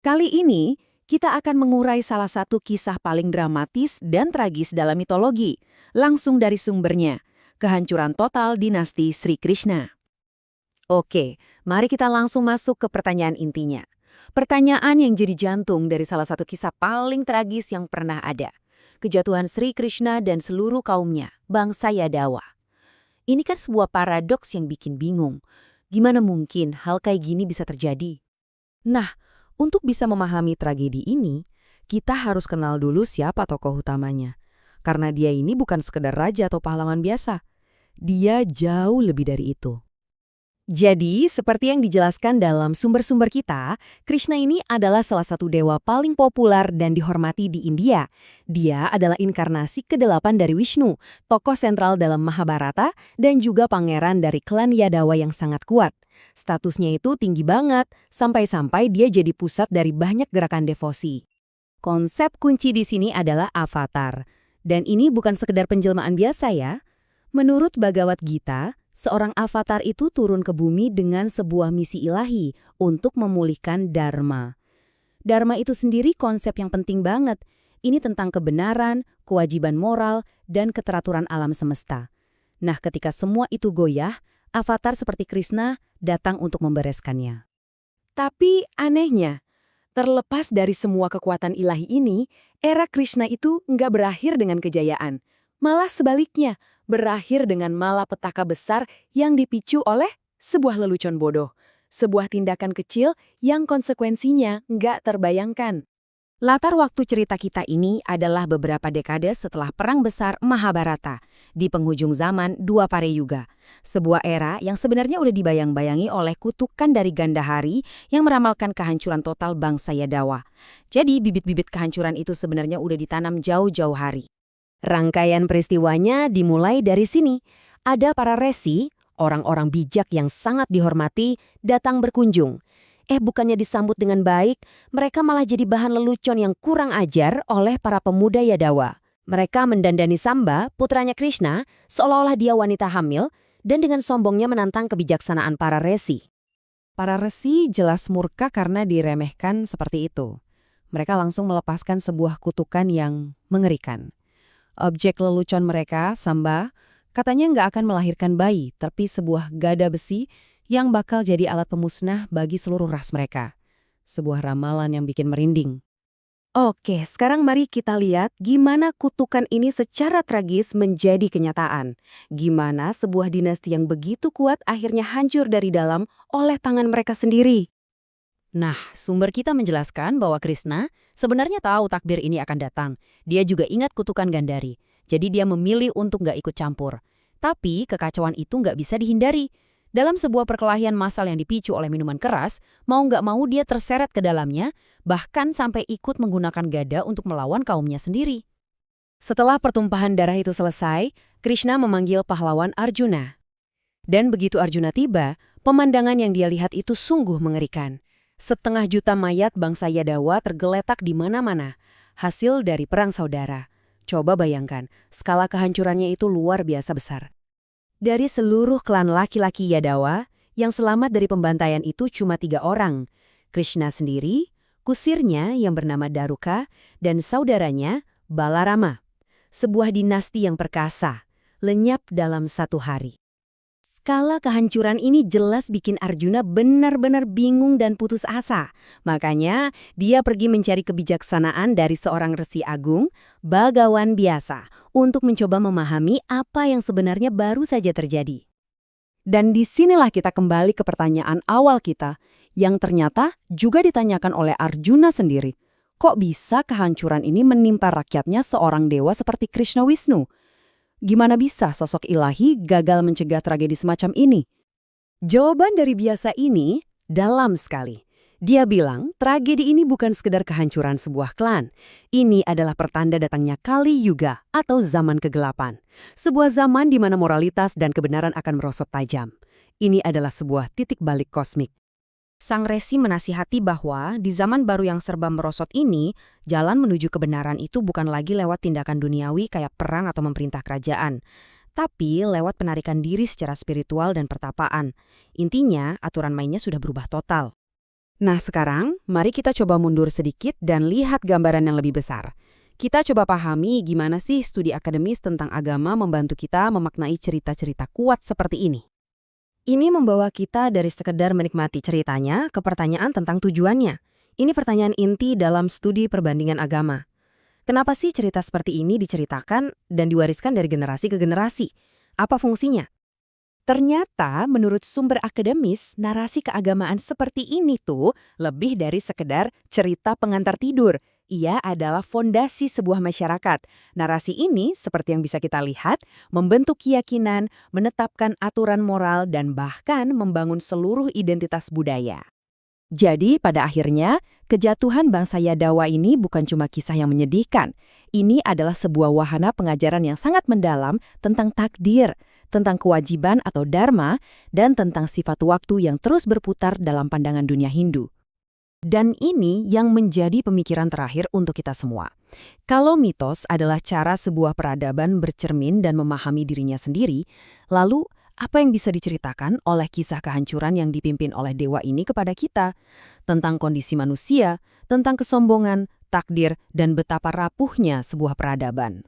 Kali ini, kita akan mengurai salah satu kisah paling dramatis dan tragis dalam mitologi, langsung dari sumbernya, kehancuran total dinasti Sri Krishna. Oke, mari kita langsung masuk ke pertanyaan intinya. Pertanyaan yang jadi jantung dari salah satu kisah paling tragis yang pernah ada. Kejatuhan Sri Krishna dan seluruh kaumnya, bangsa Yadawa. Ini kan sebuah paradoks yang bikin bingung. Gimana mungkin hal kayak gini bisa terjadi? Nah, untuk bisa memahami tragedi ini, kita harus kenal dulu siapa tokoh utamanya. Karena dia ini bukan sekedar raja atau pahlawan biasa. Dia jauh lebih dari itu. Jadi, seperti yang dijelaskan dalam sumber-sumber kita, Krishna ini adalah salah satu dewa paling populer dan dihormati di India. Dia adalah inkarnasi ke-8 dari Vishnu, tokoh sentral dalam Mahabharata, dan juga pangeran dari klan Yadawa yang sangat kuat. Statusnya itu tinggi banget, sampai-sampai dia jadi pusat dari banyak gerakan devosi. Konsep kunci di sini adalah avatar. Dan ini bukan sekedar penjelmaan biasa ya. Menurut Bhagavad Gita, seorang avatar itu turun ke bumi dengan sebuah misi ilahi untuk memulihkan Dharma. Dharma itu sendiri konsep yang penting banget. Ini tentang kebenaran, kewajiban moral, dan keteraturan alam semesta. Nah, ketika semua itu goyah, avatar seperti Krishna datang untuk membereskannya. Tapi anehnya, terlepas dari semua kekuatan ilahi ini, era Krishna itu nggak berakhir dengan kejayaan. Malah sebaliknya, berakhir dengan malapetaka besar yang dipicu oleh sebuah lelucon bodoh. Sebuah tindakan kecil yang konsekuensinya nggak terbayangkan. Latar waktu cerita kita ini adalah beberapa dekade setelah Perang Besar Mahabharata, di penghujung zaman Dwapara Yuga. Sebuah era yang sebenarnya udah dibayang-bayangi oleh kutukan dari Gandhari yang meramalkan kehancuran total bangsa Yadawa. Jadi bibit-bibit kehancuran itu sebenarnya udah ditanam jauh-jauh hari. Rangkaian peristiwanya dimulai dari sini. Ada para resi, orang-orang bijak yang sangat dihormati, datang berkunjung. Bukannya disambut dengan baik, mereka malah jadi bahan lelucon yang kurang ajar oleh para pemuda Yadawa. Mereka mendandani Samba, putranya Krishna, seolah-olah dia wanita hamil, dan dengan sombongnya menantang kebijaksanaan para resi. Para resi jelas murka karena diremehkan seperti itu. Mereka langsung melepaskan sebuah kutukan yang mengerikan. Objek lelucon mereka, Samba, katanya nggak akan melahirkan bayi, tapi sebuah gada besi yang bakal jadi alat pemusnah bagi seluruh ras mereka. Sebuah ramalan yang bikin merinding. Oke, sekarang mari kita lihat gimana kutukan ini secara tragis menjadi kenyataan. Gimana sebuah dinasti yang begitu kuat akhirnya hancur dari dalam oleh tangan mereka sendiri. Nah, sumber kita menjelaskan bahwa Krishna sebenarnya tahu takdir ini akan datang. Dia juga ingat kutukan Gandhari. Jadi dia memilih untuk nggak ikut campur. Tapi kekacauan itu nggak bisa dihindari. Dalam sebuah perkelahian massal yang dipicu oleh minuman keras, mau nggak mau dia terseret ke dalamnya, bahkan sampai ikut menggunakan gada untuk melawan kaumnya sendiri. Setelah pertumpahan darah itu selesai, Krishna memanggil pahlawan Arjuna. Dan begitu Arjuna tiba, pemandangan yang dia lihat itu sungguh mengerikan. 1,5 juta mayat bangsa Yadawa tergeletak di mana-mana, hasil dari perang saudara. Coba bayangkan, skala kehancurannya itu luar biasa besar. Dari seluruh klan laki-laki Yadawa, yang selamat dari pembantaian itu cuma 3 orang. Krishna sendiri, kusirnya yang bernama Daruka, dan saudaranya Balarama. Sebuah dinasti yang perkasa, lenyap dalam 1 hari. Skala kehancuran ini jelas bikin Arjuna benar-benar bingung dan putus asa. Makanya, dia pergi mencari kebijaksanaan dari seorang resi agung, bagawan biasa, untuk mencoba memahami apa yang sebenarnya baru saja terjadi. Dan disinilah kita kembali ke pertanyaan awal kita, yang ternyata juga ditanyakan oleh Arjuna sendiri. Kok bisa kehancuran ini menimpa rakyatnya seorang dewa seperti Krishna Wisnu? Gimana bisa sosok ilahi gagal mencegah tragedi semacam ini? Jawaban dari biasa ini dalam sekali. Dia bilang tragedi ini bukan sekedar kehancuran sebuah klan. Ini adalah pertanda datangnya Kali Yuga atau zaman kegelapan. Sebuah zaman di mana moralitas dan kebenaran akan merosot tajam. Ini adalah sebuah titik balik kosmik. Sang resi menasihati bahwa di zaman baru yang serba merosot ini, jalan menuju kebenaran itu bukan lagi lewat tindakan duniawi kayak perang atau memerintah kerajaan, tapi lewat penarikan diri secara spiritual dan pertapaan. Intinya, aturan mainnya sudah berubah total. Nah sekarang, mari kita coba mundur sedikit dan lihat gambaran yang lebih besar. Kita coba pahami gimana sih studi akademis tentang agama membantu kita memaknai cerita-cerita kuat seperti ini. Ini membawa kita dari sekedar menikmati ceritanya ke pertanyaan tentang tujuannya. Ini pertanyaan inti dalam studi perbandingan agama. Kenapa sih cerita seperti ini diceritakan dan diwariskan dari generasi ke generasi? Apa fungsinya? Ternyata menurut sumber akademis, narasi keagamaan seperti ini tuh lebih dari sekedar cerita pengantar tidur. Ia adalah fondasi sebuah masyarakat. Narasi ini, seperti yang bisa kita lihat, membentuk keyakinan, menetapkan aturan moral, dan bahkan membangun seluruh identitas budaya. Jadi, pada akhirnya, kejatuhan bangsa Yadawa ini bukan cuma kisah yang menyedihkan. Ini adalah sebuah wahana pengajaran yang sangat mendalam tentang takdir, tentang kewajiban atau dharma, dan tentang sifat waktu yang terus berputar dalam pandangan dunia Hindu. Dan ini yang menjadi pemikiran terakhir untuk kita semua. Kalau mitos adalah cara sebuah peradaban bercermin dan memahami dirinya sendiri, lalu apa yang bisa diceritakan oleh kisah kehancuran yang dipimpin oleh dewa ini kepada kita? Tentang kondisi manusia, tentang kesombongan, takdir, dan betapa rapuhnya sebuah peradaban.